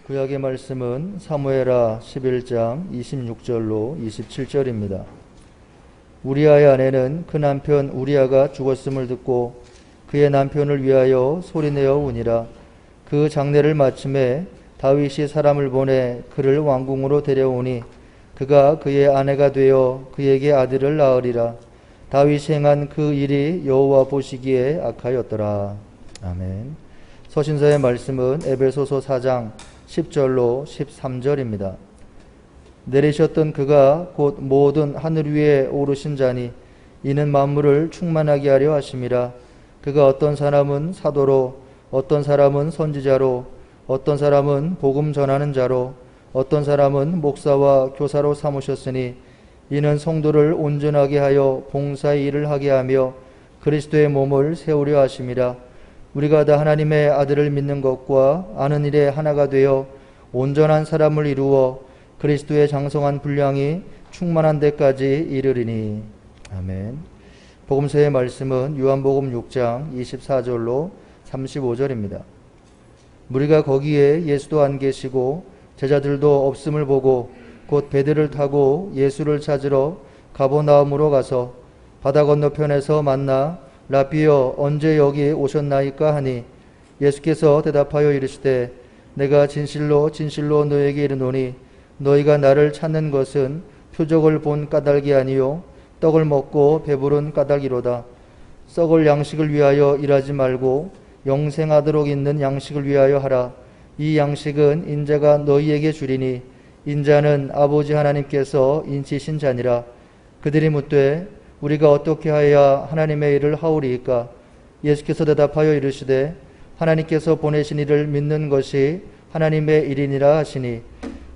구약의 말씀은 사무엘하 11장 26절로 27절입니다. 우리아의 아내는 그 남편 우리아가 죽었음을 듣고 그의 남편을 위하여 소리내어 우니라. 그 장례를 마침에 다윗이 사람을 보내 그를 왕궁으로 데려오니 그가 그의 아내가 되어 그에게 아들을 낳으리라. 다윗이 행한 그 일이 여호와 보시기에 악하였더라. 아멘. 서신서의 말씀은 에베소서 4장 10절로 13절입니다. 내리셨던 그가 곧 모든 하늘 위에 오르신 자니 이는 만물을 충만하게 하려 하심이라. 그가 어떤 사람은 사도로, 어떤 사람은 선지자로, 어떤 사람은 복음 전하는 자로, 어떤 사람은 목사와 교사로 삼으셨으니 이는 성도를 온전하게 하여 봉사의 일을 하게 하며 그리스도의 몸을 세우려 하심이라. 우리가 다 하나님의 아들을 믿는 것과 아는 일에 하나가 되어 온전한 사람을 이루어 그리스도의 장성한 분량이 충만한 데까지 이르리니. 아멘. 복음서의 말씀은 요한복음 6장 24절로 35절입니다. 무리가 거기에 예수도 안 계시고 제자들도 없음을 보고 곧 배들을 타고 예수를 찾으러 가버나움으로 가서 바다 건너편에서 만나 라비여 언제 여기 오셨나이까 하니 예수께서 대답하여 이르시되 내가 진실로 진실로 너에게 이르노니 너희가 나를 찾는 것은 표적을 본 까닭이 아니요 떡을 먹고 배부른 까닭이로다. 썩을 양식을 위하여 일하지 말고 영생하도록 있는 양식을 위하여 하라. 이 양식은 인자가 너희에게 주리니 인자는 아버지 하나님께서 인치신 자니라. 그들이 묻되 우리가 어떻게 하여야 하나님의 일을 하오리이까? 예수께서 대답하여 이르시되 하나님께서 보내신 이를 믿는 것이 하나님의 일이니라 하시니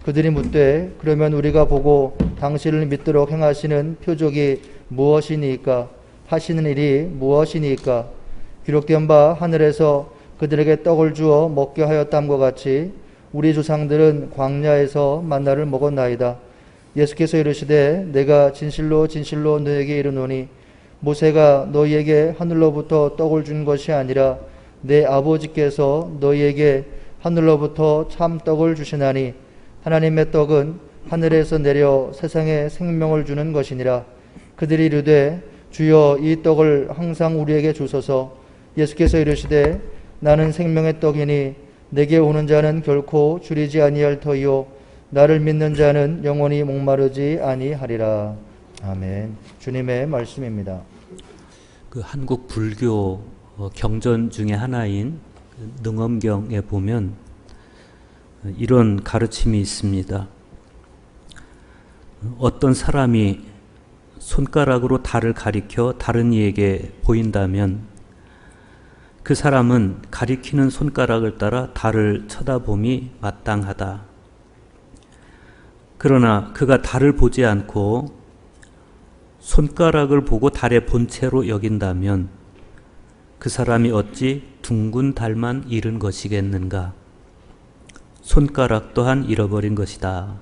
그들이 묻되 그러면 우리가 보고 당신을 믿도록 행하시는 표적이 무엇이니까? 하시는 일이 무엇이니까? 기록된 바 하늘에서 그들에게 떡을 주어 먹게 하였담과 같이 우리 조상들은 광야에서 만나를 먹었나이다. 예수께서 이르시되 내가 진실로 진실로 너에게 이르노니 모세가 너희에게 하늘로부터 떡을 준 것이 아니라 내 아버지께서 너희에게 하늘로부터 참 떡을 주시나니 하나님의 떡은 하늘에서 내려 세상에 생명을 주는 것이니라. 그들이 이르되 주여 이 떡을 항상 우리에게 주소서. 예수께서 이르시되 나는 생명의 떡이니 내게 오는 자는 결코 줄이지 아니할 터이요 나를 믿는 자는 영원히 목마르지 아니하리라. 아멘. 주님의 말씀입니다. 그 한국 불교 경전 중에 하나인 능엄경에 보면 이런 가르침이 있습니다. 어떤 사람이 손가락으로 달을 가리켜 다른 이에게 보인다면 그 사람은 가리키는 손가락을 따라 달을 쳐다봄이 마땅하다. 그러나 그가 달을 보지 않고 손가락을 보고 달의 본체로 여긴다면 그 사람이 어찌 둥근 달만 잃은 것이겠는가? 손가락 또한 잃어버린 것이다.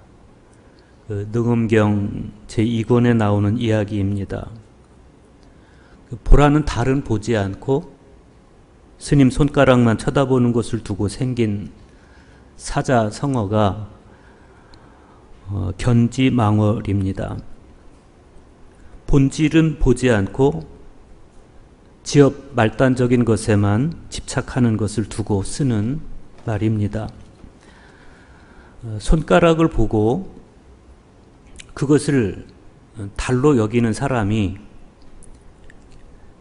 능엄경 제2권에 나오는 이야기입니다. 보라는 달은 보지 않고 스님 손가락만 쳐다보는 것을 두고 생긴 사자성어가 견지망월입니다. 본질은 보지 않고 지엽 말단적인 것에만 집착하는 것을 두고 쓰는 말입니다. 손가락을 보고 그것을 달로 여기는 사람이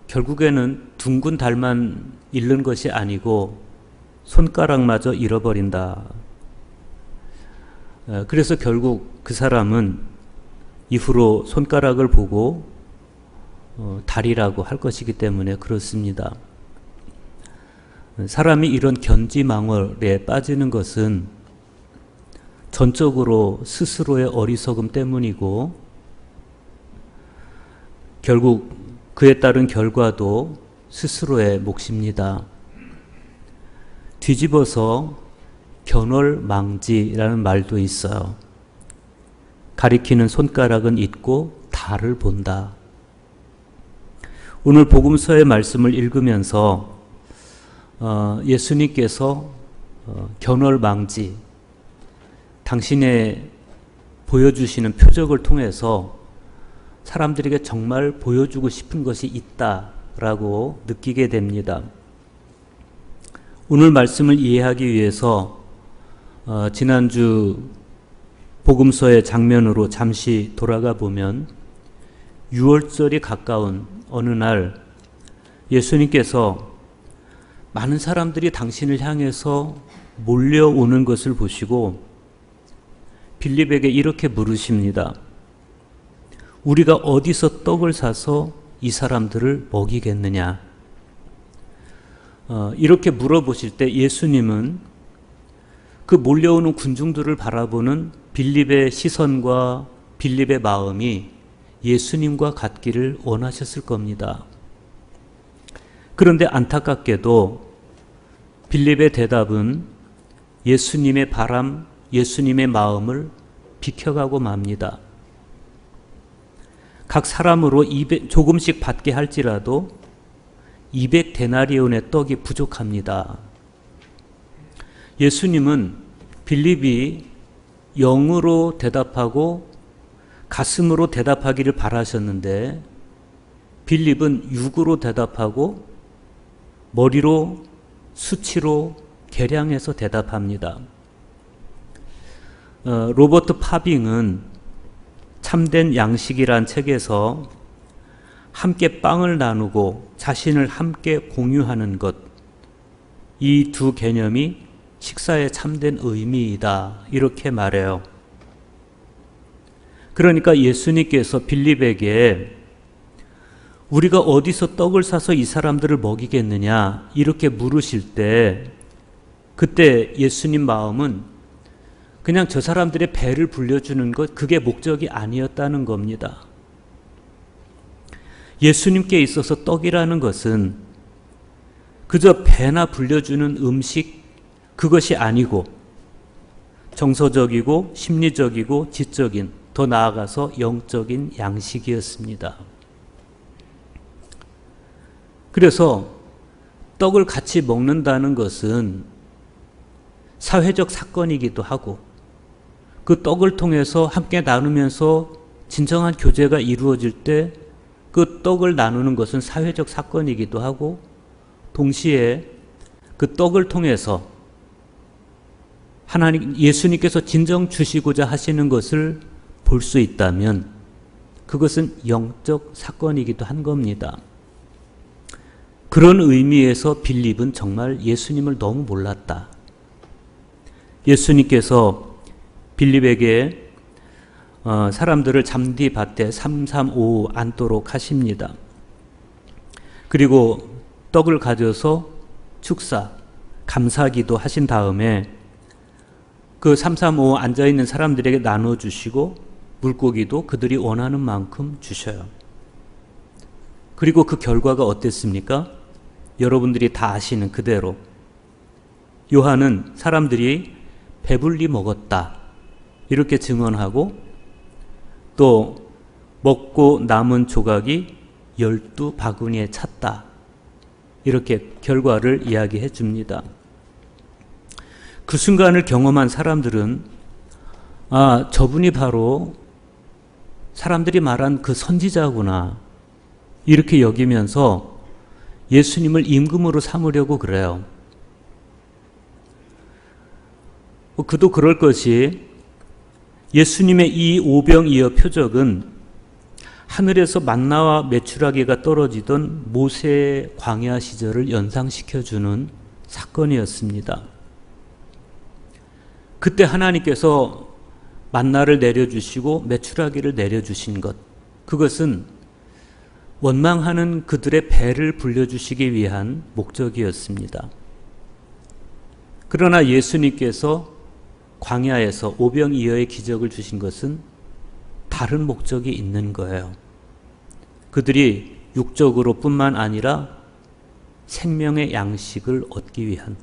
결국에는 둥근 달만 잃는 것이 아니고 손가락마저 잃어버린다. 그래서 결국 그 사람은 이후로 손가락을 보고 달이라고 할 것이기 때문에 그렇습니다. 사람이 이런 견지망월에 빠지는 것은 전적으로 스스로의 어리석음 때문이고 결국 그에 따른 결과도 스스로의 몫입니다. 뒤집어서 견월망지라는 말도 있어요. 가리키는 손가락은 있고 달을 본다. 오늘 복음서의 말씀을 읽으면서 예수님께서 견월망지, 당신의 보여주시는 표적을 통해서 사람들에게 정말 보여주고 싶은 것이 있다라고 느끼게 됩니다. 오늘 말씀을 이해하기 위해서 지난주 복음서의 장면으로 잠시 돌아가 보면 유월절이 가까운 어느 날 예수님께서 많은 사람들이 당신을 향해서 몰려오는 것을 보시고 빌립에게 이렇게 물으십니다. 우리가 어디서 떡을 사서 이 사람들을 먹이겠느냐? 이렇게 물어보실 때 예수님은 그 몰려오는 군중들을 바라보는 빌립의 시선과 빌립의 마음이 예수님과 같기를 원하셨을 겁니다. 그런데 안타깝게도 빌립의 대답은 예수님의 바람, 예수님의 마음을 비켜가고 맙니다. 각 사람으로 조금씩 받게 할지라도 200데나리온의 떡이 부족합니다. 예수님은 빌립이 영으로 대답하고 가슴으로 대답하기를 바라셨는데 빌립은 육으로 대답하고 머리로 수치로 계량해서 대답합니다. 로버트 파빙은 참된 양식이란 책에서 함께 빵을 나누고 자신을 함께 공유하는 것, 이 두 개념이 식사의 참된 의미이다 이렇게 말해요. 그러니까 예수님께서 빌립에게 우리가 어디서 떡을 사서 이 사람들을 먹이겠느냐 이렇게 물으실 때 그때 예수님 마음은 그냥 저 사람들의 배를 불려주는 것, 그게 목적이 아니었다는 겁니다. 예수님께 있어서 떡이라는 것은 그저 배나 불려주는 음식, 그것이 아니고 정서적이고 심리적이고 지적인, 더 나아가서 영적인 양식이었습니다. 그래서 떡을 같이 먹는다는 것은 사회적 사건이기도 하고 그 떡을 통해서 함께 나누면서 진정한 교제가 이루어질 때 그 떡을 나누는 것은 사회적 사건이기도 하고 동시에 그 떡을 통해서 하나님, 예수님께서 진정 주시고자 하시는 것을 볼 수 있다면 그것은 영적 사건이기도 한 겁니다. 그런 의미에서 빌립은 정말 예수님을 너무 몰랐다. 예수님께서 빌립에게 사람들을 잠디밭에 335 앉도록 하십니다. 그리고 떡을 가져서 축사, 감사기도 하신 다음에 그 335 앉아있는 사람들에게 나눠주시고 물고기도 그들이 원하는 만큼 주셔요. 그리고 그 결과가 어땠습니까? 여러분들이 다 아시는 그대로 요한은 사람들이 배불리 먹었다 이렇게 증언하고 또 먹고 남은 조각이 12바구니에 찼다 이렇게 결과를 이야기해 줍니다. 그 순간을 경험한 사람들은 아, 저분이 바로 사람들이 말한 그 선지자구나 이렇게 여기면서 예수님을 임금으로 삼으려고 그래요. 그도 그럴 것이 예수님의 이 오병이어 표적은 하늘에서 만나와 메추라기가 떨어지던 모세의 광야 시절을 연상시켜주는 사건이었습니다. 그때 하나님께서 만나를 내려주시고 메추라기를 내려주신 것, 그것은 원망하는 그들의 배를 불려주시기 위한 목적이었습니다. 그러나 예수님께서 광야에서 오병이어의 기적을 주신 것은 다른 목적이 있는 거예요. 그들이 육적으로 뿐만 아니라 생명의 양식을 얻기 위한,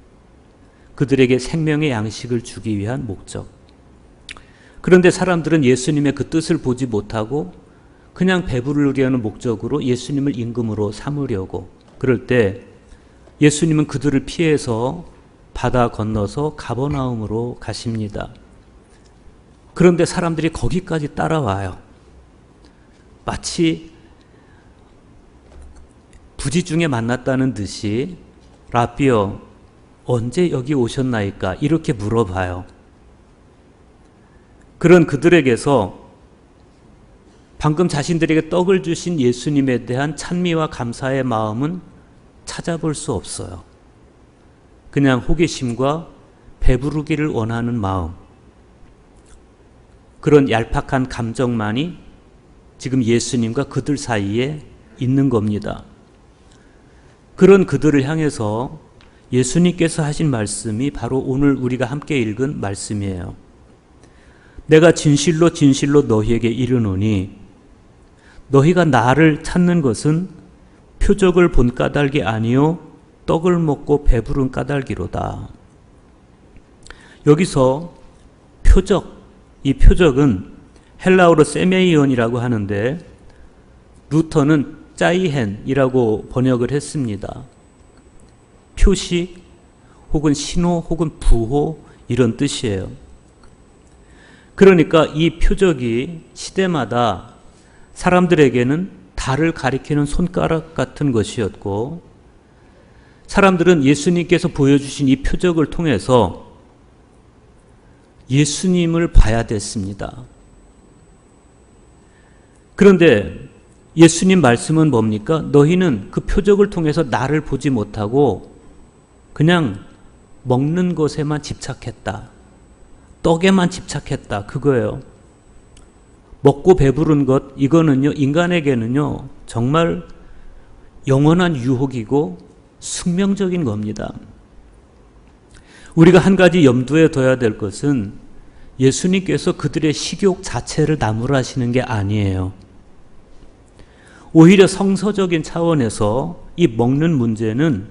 그들에게 생명의 양식을 주기 위한 목적. 그런데 사람들은 예수님의 그 뜻을 보지 못하고 그냥 배부르려는 목적으로 예수님을 임금으로 삼으려고, 그럴 때 예수님은 그들을 피해서 바다 건너서 가버나움으로 가십니다. 그런데 사람들이 거기까지 따라와요. 마치 부지중에 만났다는 듯이 라비여 언제 여기 오셨나이까 이렇게 물어봐요. 그런 그들에게서 방금 자신들에게 떡을 주신 예수님에 대한 찬미와 감사의 마음은 찾아볼 수 없어요. 그냥 호기심과 배부르기를 원하는 마음, 그런 얄팍한 감정만이 지금 예수님과 그들 사이에 있는 겁니다. 그런 그들을 향해서 예수님께서 하신 말씀이 바로 오늘 우리가 함께 읽은 말씀이에요. 내가 진실로 진실로 너희에게 이르노니 너희가 나를 찾는 것은 표적을 본 까닭이 아니요 떡을 먹고 배부른 까닭이로다. 여기서 표적, 이 표적은 헬라어로 세메이온이라고 하는데 루터는 짜이헨이라고 번역을 했습니다. 표시 혹은 신호 혹은 부호 이런 뜻이에요. 그러니까 이 표적이 시대마다 사람들에게는 달을 가리키는 손가락 같은 것이었고, 사람들은 예수님께서 보여주신 이 표적을 통해서 예수님을 봐야 됐습니다. 그런데 예수님 말씀은 뭡니까? 너희는 그 표적을 통해서 나를 보지 못하고 그냥 먹는 것에만 집착했다. 떡에만 집착했다. 그거예요. 먹고 배부른 것, 이거는요, 인간에게는요, 정말 영원한 유혹이고 숙명적인 겁니다. 우리가 한 가지 염두에 둬야 될 것은 예수님께서 그들의 식욕 자체를 나무라시는 게 아니에요. 오히려 성서적인 차원에서 이 먹는 문제는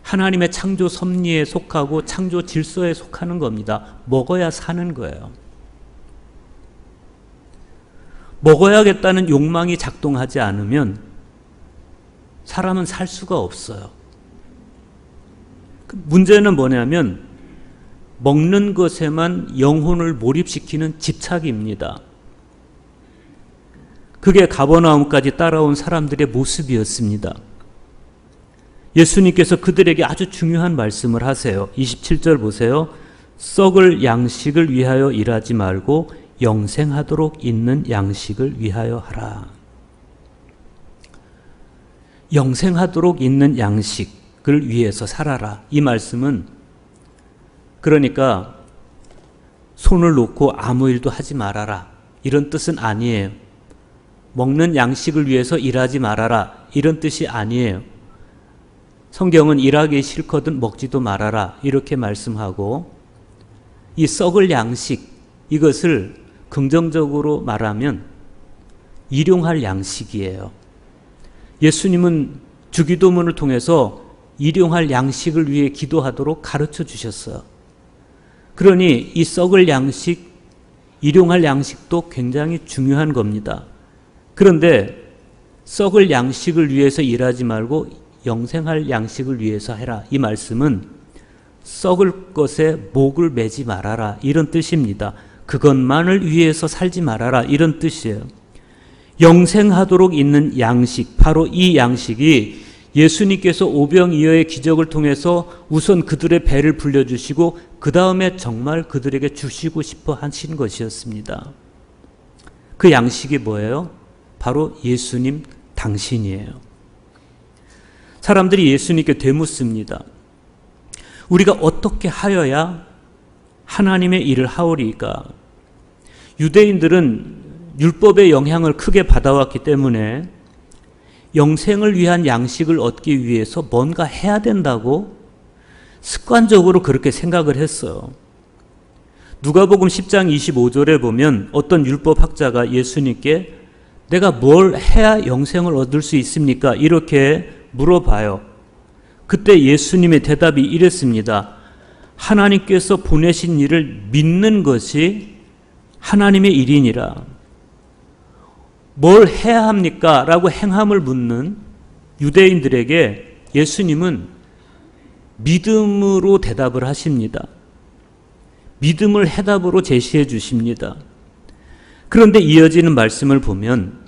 하나님의 창조 섭리에 속하고 창조 질서에 속하는 겁니다. 먹어야 사는 거예요. 먹어야겠다는 욕망이 작동하지 않으면 사람은 살 수가 없어요. 문제는 뭐냐면 먹는 것에만 영혼을 몰입시키는 집착입니다. 그게 가버나움까지 따라온 사람들의 모습이었습니다. 예수님께서 그들에게 아주 중요한 말씀을 하세요. 27절 보세요. 썩을 양식을 위하여 일하지 말고 영생하도록 있는 양식을 위하여 하라. 영생하도록 있는 양식을 위해서 살아라. 이 말씀은 그러니까 손을 놓고 아무 일도 하지 말아라. 이런 뜻은 아니에요. 먹는 양식을 위해서 일하지 말아라. 이런 뜻이 아니에요. 성경은 일하기 싫거든 먹지도 말아라. 이렇게 말씀하고 이 썩을 양식, 이것을 긍정적으로 말하면 일용할 양식이에요. 예수님은 주기도문을 통해서 일용할 양식을 위해 기도하도록 가르쳐 주셨어요. 그러니 이 썩을 양식, 일용할 양식도 굉장히 중요한 겁니다. 그런데 썩을 양식을 위해서 일하지 말고 영생할 양식을 위해서 해라. 이 말씀은 썩을 것에 목을 매지 말아라. 이런 뜻입니다. 그것만을 위해서 살지 말아라. 이런 뜻이에요. 영생하도록 있는 양식, 바로 이 양식이 예수님께서 오병이어의 기적을 통해서 우선 그들의 배를 불려주시고 그 다음에 정말 그들에게 주시고 싶어 하신 것이었습니다. 그 양식이 뭐예요? 바로 예수님 당신이에요. 사람들이 예수님께 되묻습니다. 우리가 어떻게 하여야 하나님의 일을 하오리까? 유대인들은 율법의 영향을 크게 받아왔기 때문에 영생을 위한 양식을 얻기 위해서 뭔가 해야 된다고 습관적으로 그렇게 생각을 했어요. 누가복음 10장 25절에 보면 어떤 율법학자가 예수님께 내가 뭘 해야 영생을 얻을 수 있습니까? 이렇게 물어봐요. 그때 예수님의 대답이 이랬습니다. 하나님께서 보내신 일을 믿는 것이 하나님의 일이니라. 뭘 해야 합니까? 라고 행함을 묻는 유대인들에게 예수님은 믿음으로 대답을 하십니다. 믿음을 해답으로 제시해 주십니다. 그런데 이어지는 말씀을 보면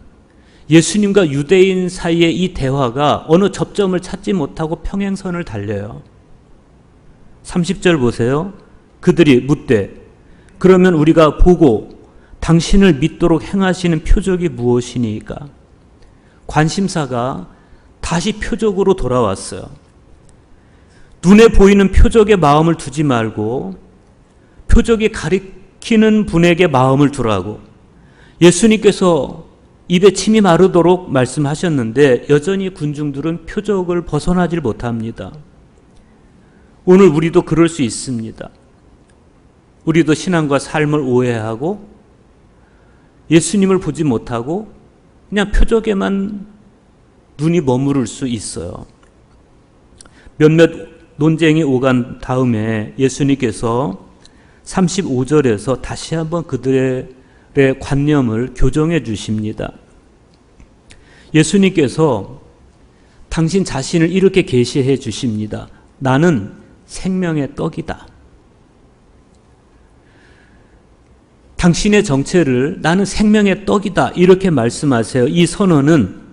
예수님과 유대인 사이의 이 대화가 어느 접점을 찾지 못하고 평행선을 달려요. 30절 보세요. 그들이 묻되 그러면 우리가 보고 당신을 믿도록 행하시는 표적이 무엇이니까? 관심사가 다시 표적으로 돌아왔어요. 눈에 보이는 표적에 마음을 두지 말고 표적이 가리키는 분에게 마음을 두라고 예수님께서 입에 침이 마르도록 말씀하셨는데 여전히 군중들은 표적을 벗어나질 못합니다. 오늘 우리도 그럴 수 있습니다. 우리도 신앙과 삶을 오해하고 예수님을 보지 못하고 그냥 표적에만 눈이 머무를 수 있어요. 몇몇 논쟁이 오간 다음에 예수님께서 35절에서 다시 한번 그들의 관념을 교정해 주십니다. 예수님께서 당신 자신을 이렇게 계시해 주십니다. 나는 생명의 떡이다. 당신의 정체를 나는 생명의 떡이다 이렇게 말씀하세요. 이 선언은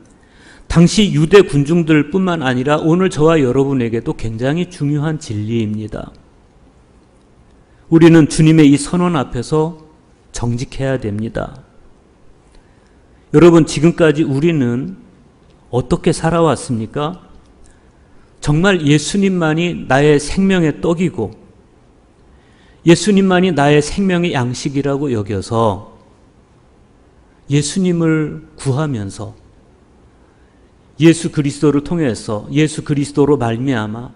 당시 유대 군중들 뿐만 아니라 오늘 저와 여러분에게도 굉장히 중요한 진리입니다. 우리는 주님의 이 선언 앞에서 정직해야 됩니다. 여러분, 지금까지 우리는 어떻게 살아왔습니까? 정말 예수님만이 나의 생명의 떡이고 예수님만이 나의 생명의 양식이라고 여겨서 예수님을 구하면서 예수 그리스도를 통해서 예수 그리스도로 말미암아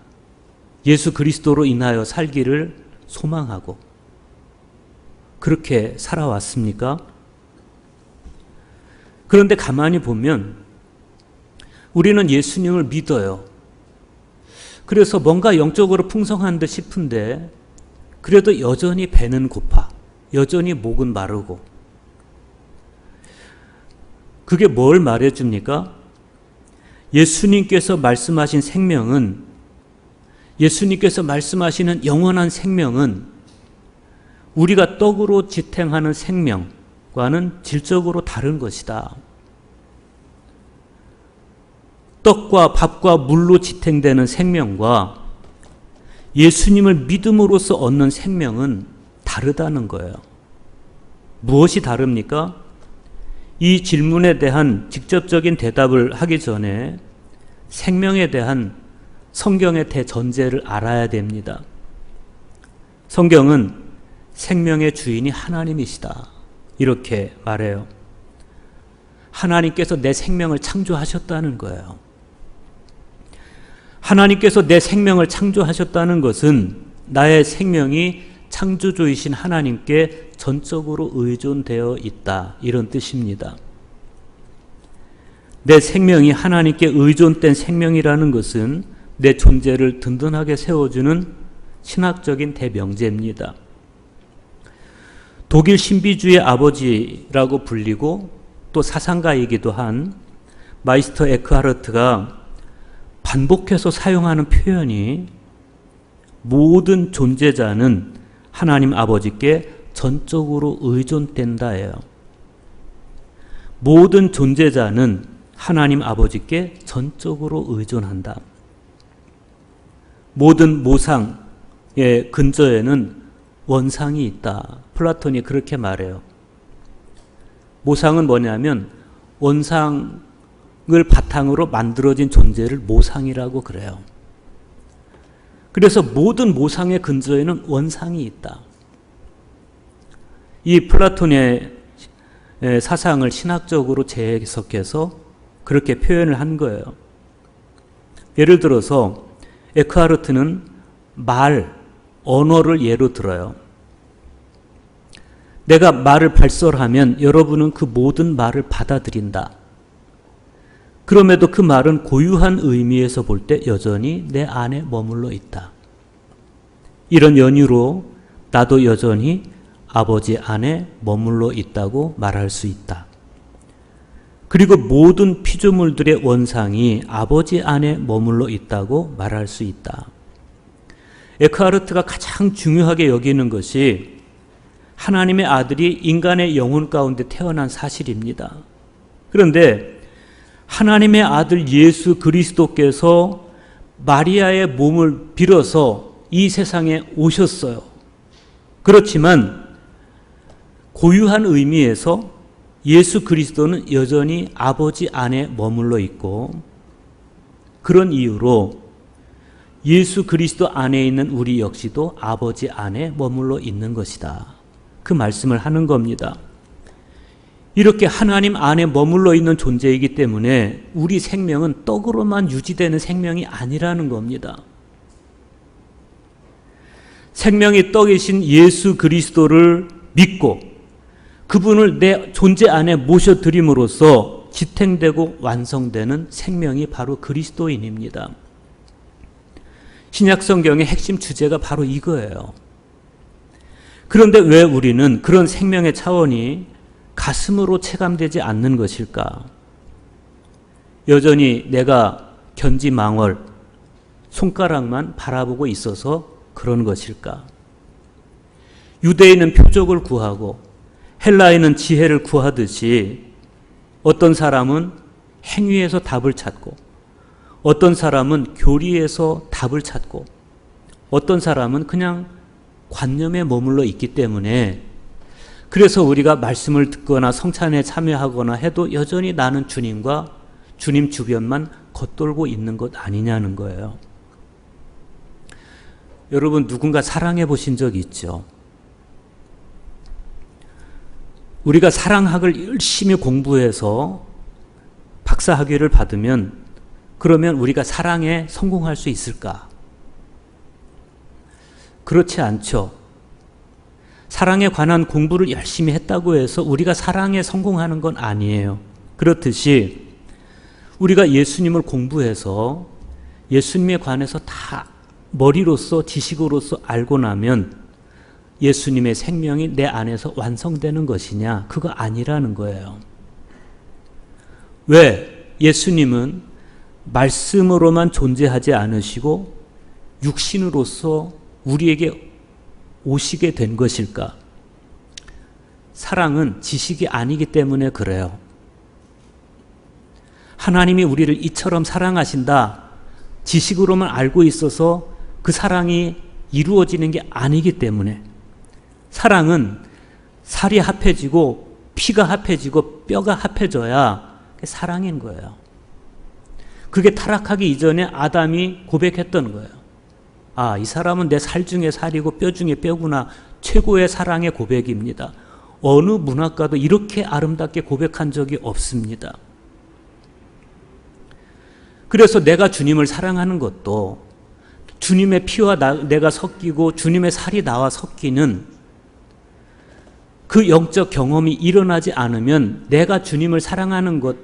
예수 그리스도로 인하여 살기를 소망하고 그렇게 살아왔습니까? 그런데 가만히 보면 우리는 예수님을 믿어요. 그래서 뭔가 영적으로 풍성한 듯 싶은데 그래도 여전히 배는 고파, 여전히 목은 마르고. 그게 뭘 말해줍니까? 예수님께서 말씀하신 생명은, 예수님께서 말씀하시는 영원한 생명은 우리가 떡으로 지탱하는 생명과는 질적으로 다른 것이다. 떡과 밥과 물로 지탱되는 생명과 예수님을 믿음으로써 얻는 생명은 다르다는 거예요. 무엇이 다릅니까? 이 질문에 대한 직접적인 대답을 하기 전에 생명에 대한 성경의 대전제를 알아야 됩니다. 성경은 생명의 주인이 하나님이시다 이렇게 말해요. 하나님께서 내 생명을 창조하셨다는 거예요. 하나님께서 내 생명을 창조하셨다는 것은 나의 생명이 창조주이신 하나님께 전적으로 의존되어 있다 이런 뜻입니다. 내 생명이 하나님께 의존된 생명이라는 것은 내 존재를 든든하게 세워주는 신학적인 대명제입니다. 독일 신비주의 아버지라고 불리고 또 사상가이기도 한 마이스터 에크하르트가 반복해서 사용하는 표현이 모든 존재자는 하나님 아버지께 전적으로 의존된다예요. 모든 존재자는 하나님 아버지께 전적으로 의존한다. 모든 모상의 근저에는 원상이 있다. 플라톤이 그렇게 말해요. 모상은 뭐냐면 원상을 바탕으로 만들어진 존재를 모상이라고 그래요. 그래서 모든 모상의 근저에는 원상이 있다. 이 플라톤의 사상을 신학적으로 재해석해서 그렇게 표현을 한 거예요. 예를 들어서 에크하르트는 언어를 예로 들어요. 내가 말을 발설하면 여러분은 그 모든 말을 받아들인다. 그럼에도 그 말은 고유한 의미에서 볼 때 여전히 내 안에 머물러 있다. 이런 연유로 나도 여전히 아버지 안에 머물러 있다고 말할 수 있다. 그리고 모든 피조물들의 원상이 아버지 안에 머물러 있다고 말할 수 있다. 에크하르트가 가장 중요하게 여기는 것이 하나님의 아들이 인간의 영혼 가운데 태어난 사실입니다. 그런데 하나님의 아들 예수 그리스도께서 마리아의 몸을 빌어서 이 세상에 오셨어요. 그렇지만 고유한 의미에서 예수 그리스도는 여전히 아버지 안에 머물러 있고, 그런 이유로 예수 그리스도 안에 있는 우리 역시도 아버지 안에 머물러 있는 것이다. 그 말씀을 하는 겁니다. 이렇게 하나님 안에 머물러 있는 존재이기 때문에 우리 생명은 떡으로만 유지되는 생명이 아니라는 겁니다. 생명의 떡이신 예수 그리스도를 믿고 그분을 내 존재 안에 모셔드림으로써 지탱되고 완성되는 생명이 바로 그리스도인입니다. 신약 성경의 핵심 주제가 바로 이거예요. 그런데 왜 우리는 그런 생명의 차원이 가슴으로 체감되지 않는 것일까? 여전히 내가 견지망월, 손가락만 바라보고 있어서 그런 것일까? 유대인은 표적을 구하고 헬라인은 지혜를 구하듯이 어떤 사람은 행위에서 답을 찾고, 어떤 사람은 교리에서 답을 찾고, 어떤 사람은 그냥 관념에 머물러 있기 때문에, 그래서 우리가 말씀을 듣거나 성찬에 참여하거나 해도 여전히 나는 주님과 주님 주변만 겉돌고 있는 것 아니냐는 거예요. 여러분, 누군가 사랑해 보신 적 있죠? 우리가 사랑학을 열심히 공부해서 박사학위를 받으면, 그러면 우리가 사랑에 성공할 수 있을까? 그렇지 않죠. 사랑에 관한 공부를 열심히 했다고 해서 우리가 사랑에 성공하는 건 아니에요. 그렇듯이 우리가 예수님을 공부해서 예수님에 관해서 다 머리로서 지식으로서 알고 나면 예수님의 생명이 내 안에서 완성되는 것이냐? 그거 아니라는 거예요. 왜? 예수님은 말씀으로만 존재하지 않으시고 육신으로서 우리에게 오시게 된 것일까? 사랑은 지식이 아니기 때문에 그래요. 하나님이 우리를 이처럼 사랑하신다, 지식으로만 알고 있어서 그 사랑이 이루어지는 게 아니기 때문에, 사랑은 살이 합해지고 피가 합해지고 뼈가 합해져야 사랑인 거예요. 그게 타락하기 이전에 아담이 고백했던 거예요. 아, 이 사람은 내 살 중에 살이고 뼈 중에 뼈구나. 최고의 사랑의 고백입니다. 어느 문학가도 이렇게 아름답게 고백한 적이 없습니다. 그래서 내가 주님을 사랑하는 것도 주님의 피와 내가 섞이고 주님의 살이 나와 섞이는 그 영적 경험이 일어나지 않으면 내가 주님을 사랑하는 것,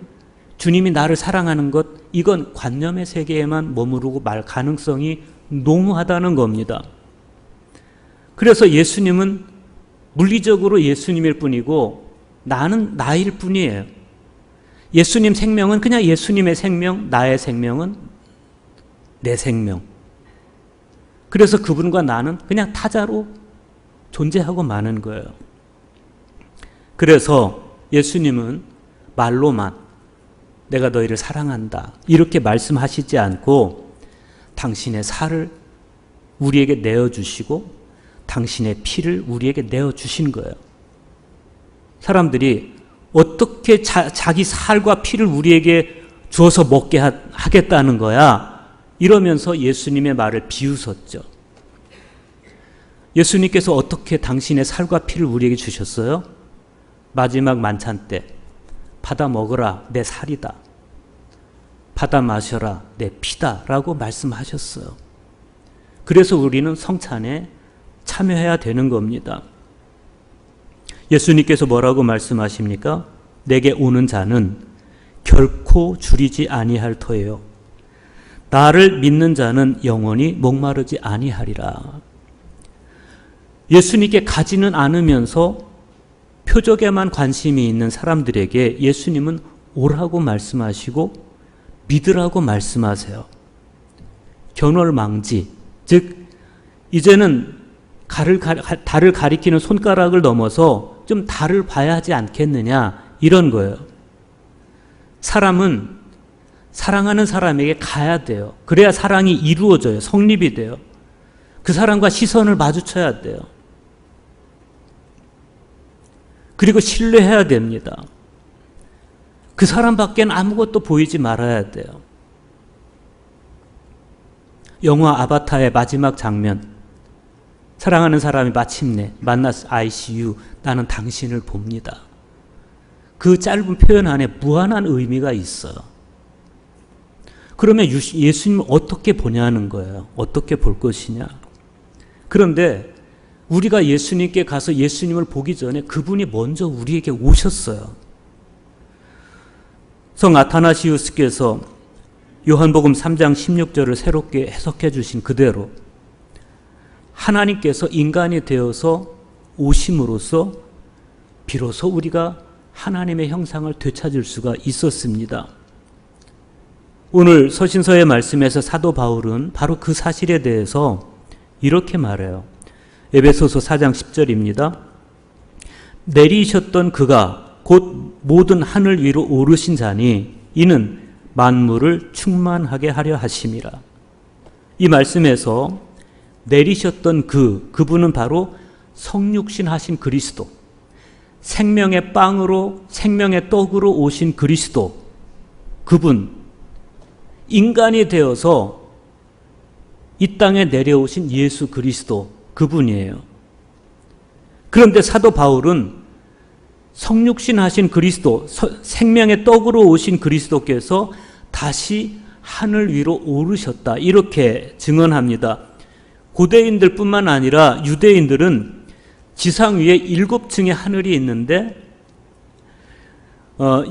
주님이 나를 사랑하는 것, 이건 관념의 세계에만 머무르고 말 가능성이 농후하다는 겁니다. 그래서 예수님은 물리적으로 예수님일 뿐이고 나는 나일 뿐이에요. 예수님 생명은 그냥 예수님의 생명, 나의 생명은 내 생명. 그래서 그분과 나는 그냥 타자로 존재하고 마는 거예요. 그래서 예수님은 말로만 내가 너희를 사랑한다 이렇게 말씀하시지 않고 당신의 살을 우리에게 내어주시고 당신의 피를 우리에게 내어주신 거예요. 사람들이 어떻게 자기 살과 피를 우리에게 주어서 먹게 하겠다는 거야? 이러면서 예수님의 말을 비웃었죠. 예수님께서 어떻게 당신의 살과 피를 우리에게 주셨어요? 마지막 만찬 때 받아 먹으라 내 살이다. 받아 마셔라 내 피다 라고 말씀하셨어요. 그래서 우리는 성찬에 참여해야 되는 겁니다. 예수님께서 뭐라고 말씀하십니까? 내게 오는 자는 결코 줄이지 아니할 터예요. 나를 믿는 자는 영원히 목마르지 아니하리라. 예수님께 가지는 않으면서 표적에만 관심이 있는 사람들에게 예수님은 오라고 말씀하시고 믿으라고 말씀하세요. 견월망지, 즉 이제는 달을 가리키는 손가락을 넘어서 좀 달을 봐야 하지 않겠느냐, 이런 거예요. 사람은 사랑하는 사람에게 가야 돼요. 그래야 사랑이 이루어져요. 성립이 돼요. 그 사람과 시선을 마주쳐야 돼요. 그리고 신뢰해야 됩니다. 그 사람밖엔 아무것도 보이지 말아야 돼요. 영화 아바타의 마지막 장면, 사랑하는 사람이 마침내 만나서 I see you, 나는 당신을 봅니다. 그 짧은 표현 안에 무한한 의미가 있어요. 그러면 예수님을 어떻게 보냐는 거예요. 어떻게 볼 것이냐. 그런데 우리가 예수님께 가서 예수님을 보기 전에 그분이 먼저 우리에게 오셨어요. 성 아타나시우스께서 요한복음 3장 16절을 새롭게 해석해 주신 그대로 하나님께서 인간이 되어서 오심으로써 비로소 우리가 하나님의 형상을 되찾을 수가 있었습니다. 오늘 서신서의 말씀에서 사도 바울은 바로 그 사실에 대해서 이렇게 말해요. 에베소서 4장 10절입니다. 내리셨던 그가 곧 모든 하늘 위로 오르신 자니 이는 만물을 충만하게 하려 하심이라. 이 말씀에서 내리셨던 그분은 바로 성육신 하신 그리스도, 생명의 빵으로 생명의 떡으로 오신 그리스도, 그분, 인간이 되어서 이 땅에 내려오신 예수 그리스도, 그분이에요. 그런데 사도 바울은 성육신 하신 그리스도, 생명의 떡으로 오신 그리스도께서 다시 하늘 위로 오르셨다, 이렇게 증언합니다. 고대인들 뿐만 아니라 유대인들은 지상 위에 7층의 하늘이 있는데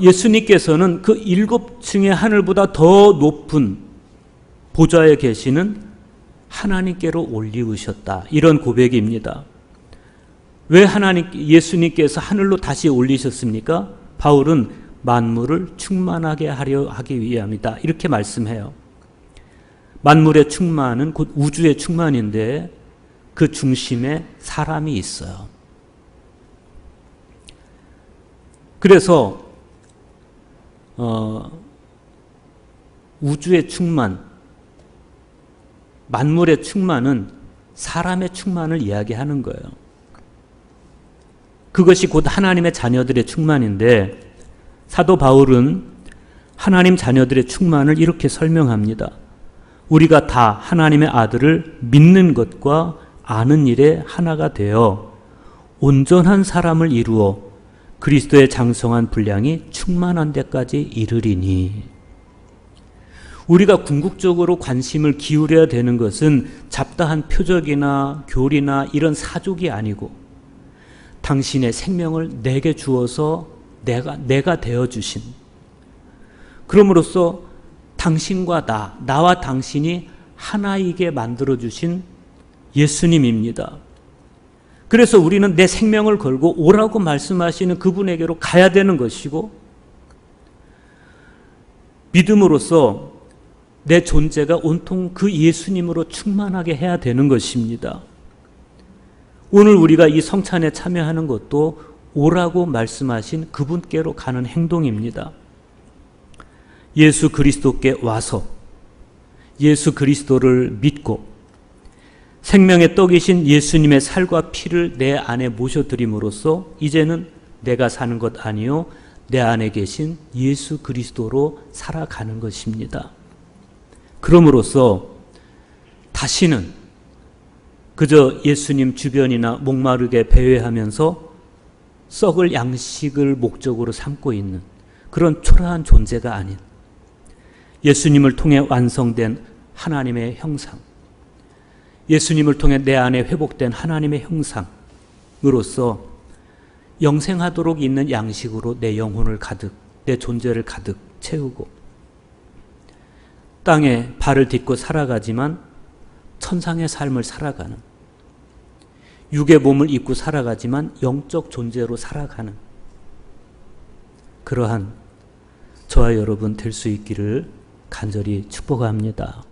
예수님께서는 그 7층의 하늘보다 더 높은 보좌에 계시는 하나님께로 올리우셨다, 이런 고백입니다. 왜 예수님께서 하늘로 다시 올리셨습니까? 바울은 만물을 충만하게 하려 하기 위함이다, 이렇게 말씀해요. 만물의 충만은 곧 우주의 충만인데 그 중심에 사람이 있어요. 그래서 우주의 충만, 만물의 충만은 사람의 충만을 이야기하는 거예요. 그것이 곧 하나님의 자녀들의 충만인데 사도 바울은 하나님 자녀들의 충만을 이렇게 설명합니다. 우리가 다 하나님의 아들을 믿는 것과 아는 일에 하나가 되어 온전한 사람을 이루어 그리스도의 장성한 분량이 충만한 데까지 이르리니. 우리가 궁극적으로 관심을 기울여야 되는 것은 잡다한 표적이나 교리나 이런 사족이 아니고 당신의 생명을 내게 주어서 내가 되어주신, 그럼으로써 당신과 나와 당신이 하나이게 만들어주신 예수님입니다. 그래서 우리는 내 생명을 걸고 오라고 말씀하시는 그분에게로 가야 되는 것이고, 믿음으로써 내 존재가 온통 그 예수님으로 충만하게 해야 되는 것입니다. 오늘 우리가 이 성찬에 참여하는 것도 오라고 말씀하신 그분께로 가는 행동입니다. 예수 그리스도께 와서 예수 그리스도를 믿고 생명의 떡이신 예수님의 살과 피를 내 안에 모셔드림으로써 이제는 내가 사는 것 아니요 내 안에 계신 예수 그리스도로 살아가는 것입니다. 그럼으로써 다시는 그저 예수님 주변이나 목마르게 배회하면서 썩을 양식을 목적으로 삼고 있는 그런 초라한 존재가 아닌 예수님을 통해 완성된 하나님의 형상, 예수님을 통해 내 안에 회복된 하나님의 형상으로서 영생하도록 있는 양식으로 내 영혼을 가득, 내 존재를 가득 채우고 땅에 발을 딛고 살아가지만 천상의 삶을 살아가는, 육의 몸을 입고 살아가지만 영적 존재로 살아가는 그러한 저와 여러분 될 수 있기를 간절히 축복합니다.